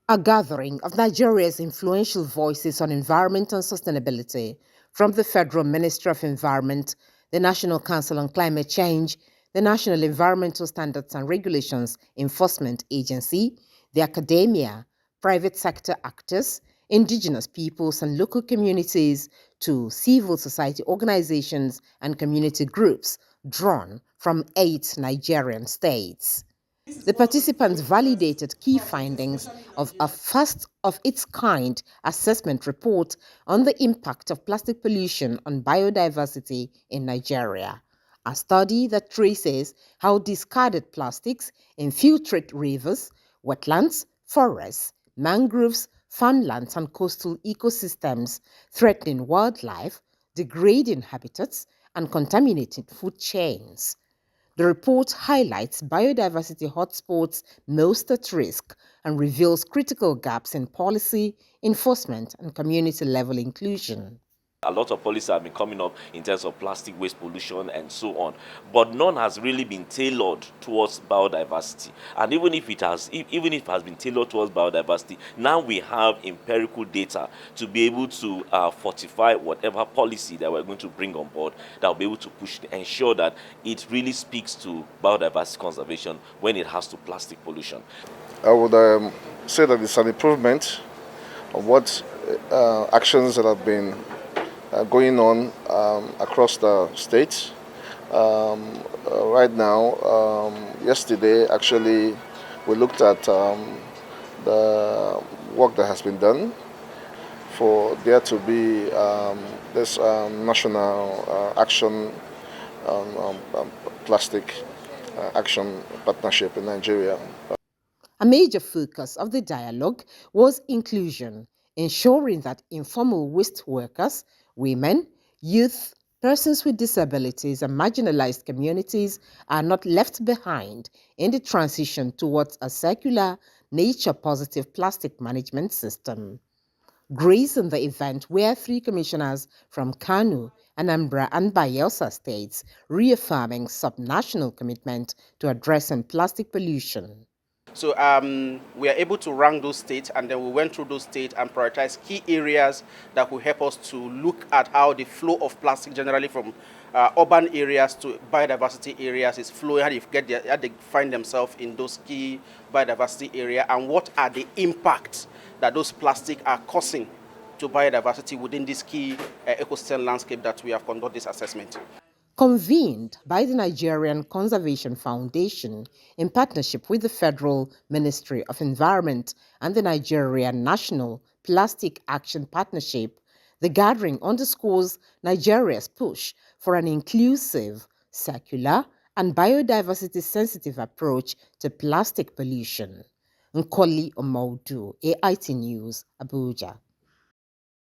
A gathering of Nigeria's influential voices on environment and sustainability from the Federal Ministry of Environment, the National Council on Climate Change, the National Environmental Standards and Regulations Enforcement Agency, the academia, private sector actors, indigenous peoples and local communities to civil society organizations and community groups drawn from 8 Nigerian states. The participants validated key findings of a first of its kind assessment report on the impact of plastic pollution on biodiversity in Nigeria, a study that traces how discarded plastics infiltrate rivers, wetlands, forests, mangroves, farmlands, and coastal ecosystems, threatening wildlife, degrading habitats, and contaminating food chains. The report highlights biodiversity hotspots most at risk and reveals critical gaps in policy, enforcement, and community level inclusion. A lot of policies have been coming up in terms of plastic waste pollution and so on, but none has really been tailored towards biodiversity. And even if it has been tailored towards biodiversity, now we have empirical data to be able to fortify whatever policy that we're going to bring on board, that will be able to ensure that it really speaks to biodiversity conservation when it has to plastic pollution. I would say that it's an improvement of what actions that have been going on across the states. Right now, yesterday actually we looked at the work that has been done for there to be this national action plastic action partnership in Nigeria. A major focus of the dialogue was inclusion, ensuring that informal waste workers, women, youth, persons with disabilities, and marginalized communities are not left behind in the transition towards a circular, nature-positive plastic management system. Gracing the event were 3 commissioners from Kano, Anambra, and Bayelsa states, reaffirming subnational commitment to addressing plastic pollution. So we are able to rank those states, and then we went through those states and prioritized key areas that will help us to look at how the flow of plastic generally from urban areas to biodiversity areas is flowing, how they find themselves in those key biodiversity areas, and what are the impacts that those plastics are causing to biodiversity within this key ecosystem landscape that we have conducted this assessment. Convened by the Nigerian Conservation Foundation in partnership with the Federal Ministry of Environment and the Nigerian National Plastic Action Partnership, the gathering underscores Nigeria's push for an inclusive, circular, and biodiversity-sensitive approach to plastic pollution. Nkoli Omaudu, AIT News, Abuja.